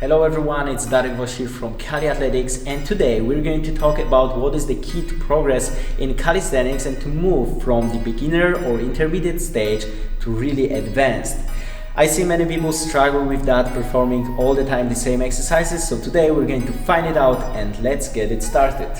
Hello everyone, it's Darek here from Caliathletics, and today we're going to talk about what is the key to progress in calisthenics and to move from the beginner or intermediate stage to really advanced. I see many people struggle with that, performing all the time the same exercises, so today we're going to find it out and let's get it started.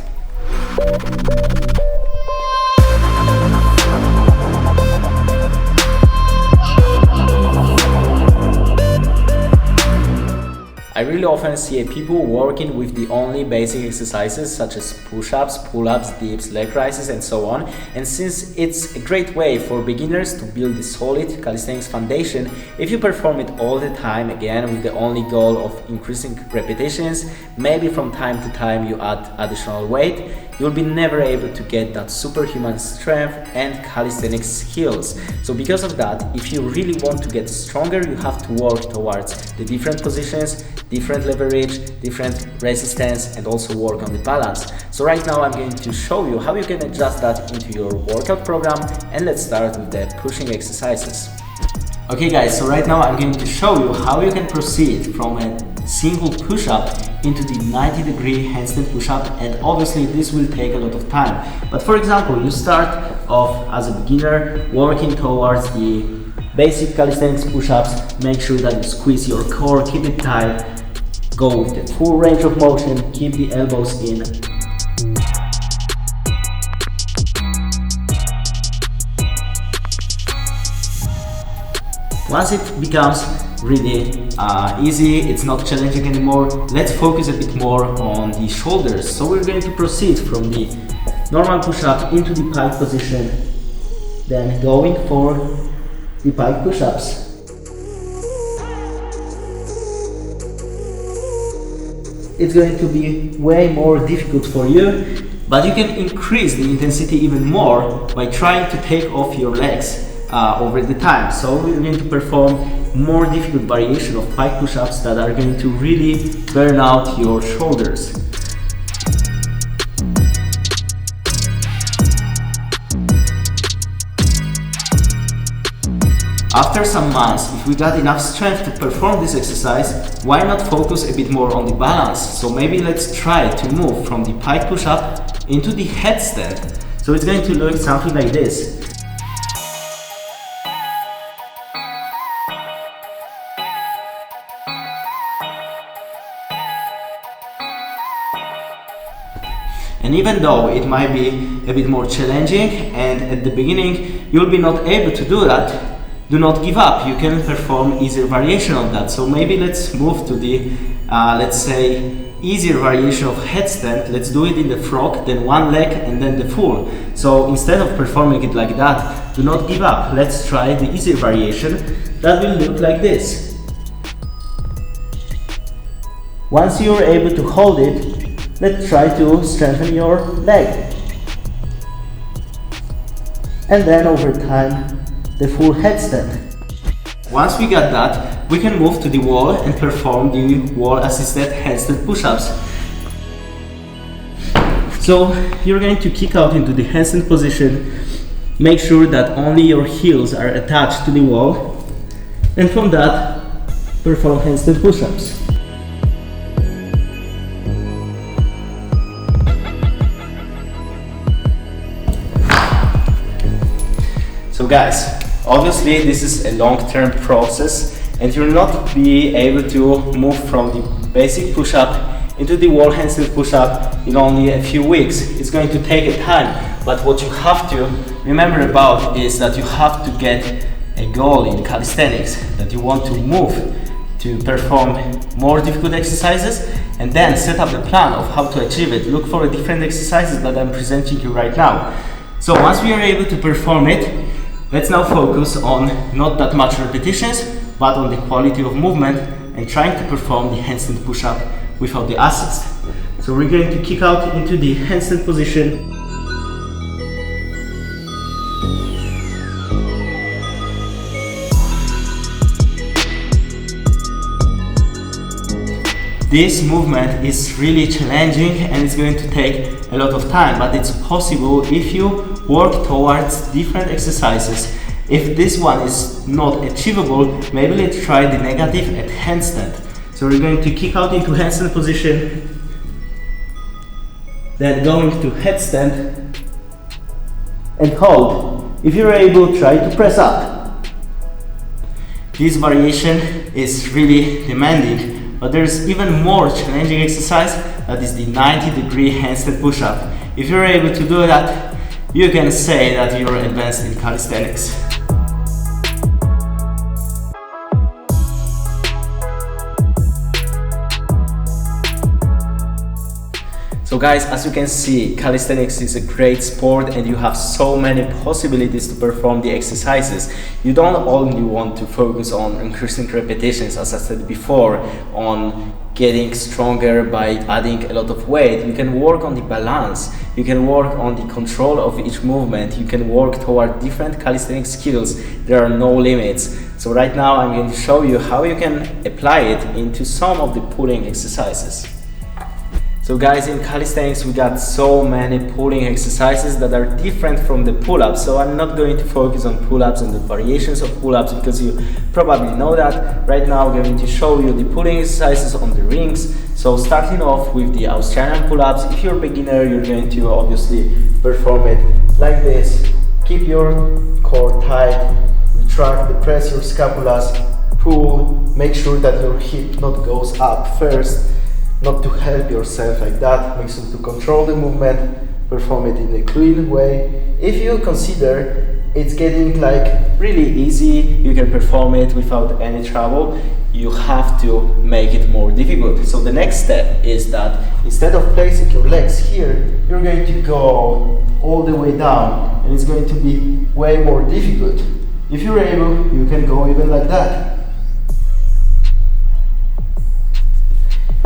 I really often see people working with the only basic exercises such as push-ups, pull-ups, dips, leg raises and so on. And since it's a great way for beginners to build a solid calisthenics foundation, if you perform it all the time again with the only goal of increasing repetitions, maybe from time to time you add additional weight, you'll be never able to get that superhuman strength and calisthenics skills. So because of that, if you really want to get stronger, you have to work towards the different positions, different leverage, different resistance, and also work on the balance. So right now I'm going to show you how you can adjust that into your workout program, and let's start with the pushing exercises. Okay guys, so right now I'm going to show you how you can proceed from a single push-up into the 90-degree handstand push-up, and obviously this will take a lot of time. But for example, you start off as a beginner working towards the basic calisthenics push-ups. Make sure that you squeeze your core, keep it tight, go with the full range of motion, keep the elbows in. Once it becomes really easy, it's not challenging anymore, let's focus a bit more on the shoulders. So we're going to proceed from the normal push-up into the pike position, then going for the pike push-ups. It's going to be way more difficult for you, but you can increase the intensity even more by trying to take off your legs over the time. So we're going to perform more difficult variation of pike push-ups that are going to really burn out your shoulders. After some months, if we got enough strength to perform this exercise, why not focus a bit more on the balance? So maybe let's try to move from the pike push-up into the headstand. So it's going to look something like this. And even though it might be a bit more challenging and at the beginning you'll be not able to do that, do not give up. You can perform easier variation of that. So maybe let's move to the, let's say, easier variation of headstand. Let's do it in the frog, then one leg and then the full. So instead of performing it like that, do not give up. Let's try the easier variation. That will look like this. Once you are able to hold it, let's try to strengthen your leg. And then over time, the full headstand. Once we got that, we can move to the wall and perform the wall-assisted handstand push-ups. So you're going to kick out into the handstand position. Make sure that only your heels are attached to the wall, and from that, perform handstand push-ups. So guys, obviously this is a long-term process and you'll not be able to move from the basic push-up into the wall handstand push-up in only a few weeks. It's going to take a time, but what you have to remember about is that you have to get a goal in calisthenics, that you want to move to perform more difficult exercises and then set up a plan of how to achieve it. Look for the different exercises that I'm presenting you right now. So once we are able to perform it, let's now focus on not that much repetitions, but on the quality of movement and trying to perform the handstand push-up without the assist. So we're going to kick out into the handstand position. This movement is really challenging and it's going to take a lot of time, but it's possible if you work towards different exercises. If this one is not achievable, maybe let's try the negative at handstand. So we're going to kick out into handstand position, then going to headstand and hold. If you're able, try to press up. This variation is really demanding, but there's even more challenging exercise, that is the 90-degree handstand push-up. If you're able to do that, you can say that you're advanced in calisthenics. So guys, as you can see, calisthenics is a great sport and you have so many possibilities to perform the exercises. You don't only want to focus on increasing repetitions, as I said before, on getting stronger by adding a lot of weight. You can work on the balance, you can work on the control of each movement, you can work toward different calisthenic skills. There are no limits. So right now I'm going to show you how you can apply it into some of the pulling exercises. So guys, in calisthenics we got so many pulling exercises that are different from the pull-ups. So I'm not going to focus on pull-ups and the variations of pull-ups because you probably know that. Right now I'm going to show you the pulling exercises on the rings. So starting off with the Australian pull-ups. If you're a beginner, you're going to obviously perform it like this. Keep your core tight, retract, depress your scapulas, pull, make sure that your hip not goes up first. Not to help yourself like that, make sure to control the movement, perform it in a clean way. If you consider it's getting like really easy, you can perform it without any trouble, you have to make it more difficult. So the next step is that instead of placing your legs here, you're going to go all the way down and it's going to be way more difficult. If you're able, you can go even like that.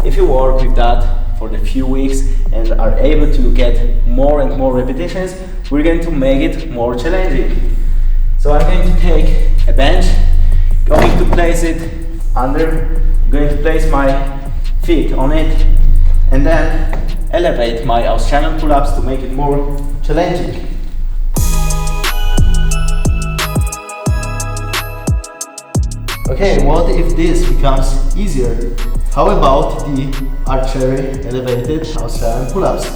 If you work with that for a few weeks and are able to get more and more repetitions, we're going to make it more challenging. So I'm going to take a bench, going to place it under, going to place my feet on it, and then elevate my Australian pull-ups to make it more challenging. Okay, what if this becomes easier? How about the archery elevated Australian pull-ups?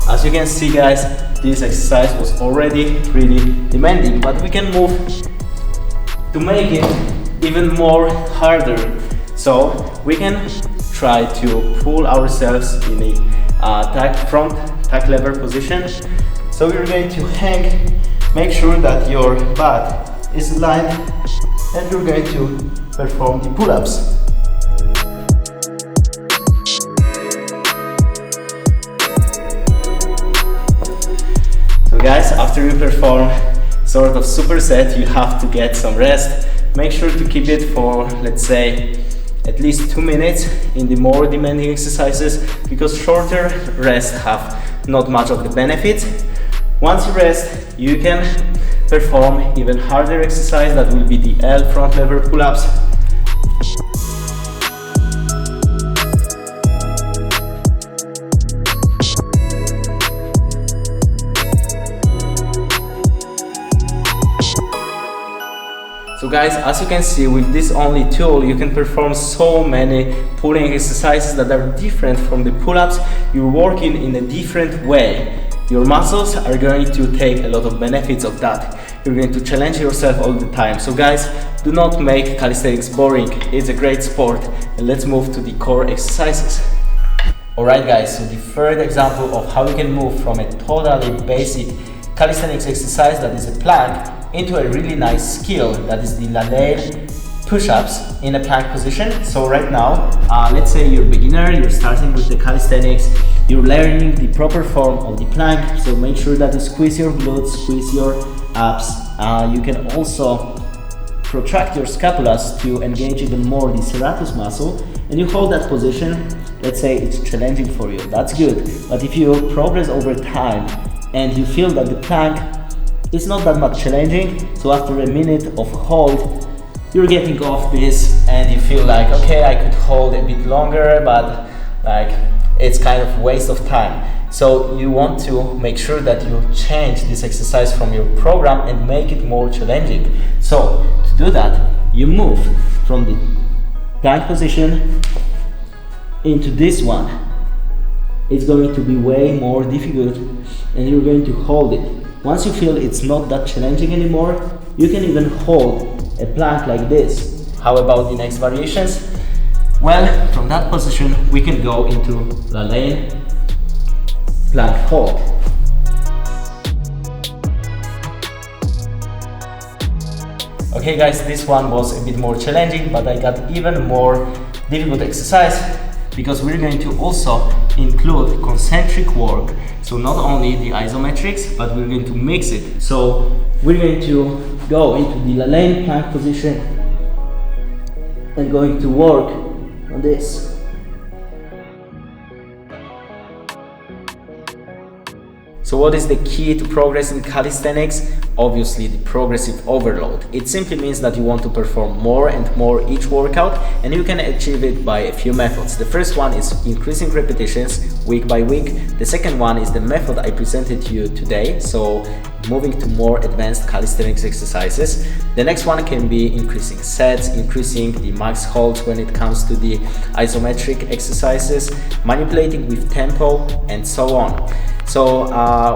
As you can see guys, this exercise was already really demanding, but we can move to make it even more harder. So we can try to pull ourselves in a front tack lever position. So we're going to hang, make sure that your butt is aligned, and you're going to perform the pull-ups. So guys, after you perform sort of superset, you have to get some rest. Make sure to keep it for, let's say, at least 2 minutes in the more demanding exercises, because shorter rests have not much of the benefit. Once you rest, you can perform even harder exercise, that will be the L front lever pull-ups. So guys, as you can see, with this only tool, you can perform so many pulling exercises that are different from the pull-ups. You're working in a different way. Your muscles are going to take a lot of benefits of that. You're going to challenge yourself all the time. So guys, do not make calisthenics boring. It's a great sport. And let's move to the core exercises. Alright guys, so the third example of how you can move from a totally basic calisthenics exercise, that is a plank, into a really nice skill, that is the lalais push-ups in a plank position. So right now, let's say you're a beginner, you're starting with the calisthenics, you're learning the proper form of the plank, so make sure that you squeeze your glutes, squeeze your abs. You can also protract your scapulas to engage even more the serratus muscle, and you hold that position. Let's say it's challenging for you, that's good. But if you progress over time and you feel that the plank is not that much challenging, so after a minute of hold, you're getting off this and you feel like, okay, I could hold a bit longer, but like it's kind of waste of time. So you want to make sure that you change this exercise from your program and make it more challenging. So to do that, you move from the plank position into this one. It's going to be way more difficult and you're going to hold it. Once you feel it's not that challenging anymore, you can even hold a plank like this. How about the next variations? Well, from that position we can go into La Lane plank hold. Okay guys, this one was a bit more challenging, but I got even more difficult exercise because we're going to also include concentric work. So not only the isometrics, but we're going to mix it. So we're going to go into the La Lane plank position and going to work on this. So what is the key to progress in calisthenics? Obviously the progressive overload. It simply means that you want to perform more and more each workout, and you can achieve it by a few methods. The first one is increasing repetitions week by week. The second one is the method I presented to you today, so moving to more advanced calisthenics exercises. The next one can be increasing sets, increasing the max holds when it comes to the isometric exercises, manipulating with tempo, and so on. So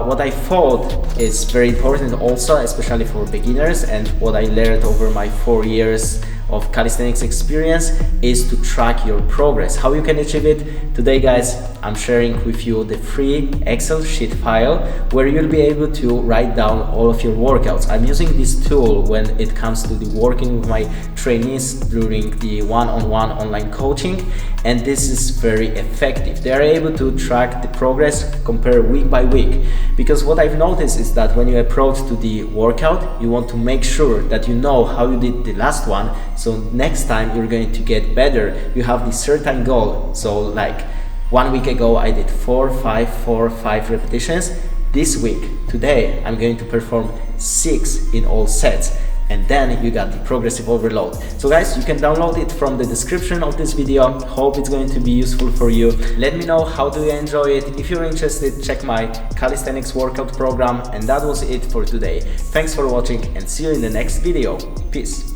what I thought is very important also, especially for beginners, and what I learned over my 4 years of calisthenics experience, is to track your progress. How you can achieve it? Today guys, I'm sharing with you the free Excel sheet file where you'll be able to write down all of your workouts. I'm using this tool when it comes to the working with my trainees during the one-on-one online coaching, and this is very effective. They are able to track the progress, compare week by week, because what I've noticed is that when you approach to the workout, you want to make sure that you know how you did the last one, so next time you're going to get better. You have this certain goal. So like 1 week ago I did 4, 5 repetitions. This week, today, I'm going to perform 6 in all sets, and then you got the progressive overload. So guys, you can download it from the description of this video. Hope it's going to be useful for you. Let me know how do you enjoy it. If you're interested, check my calisthenics workout program. And that was it for today. Thanks for watching and see you in the next video. Peace.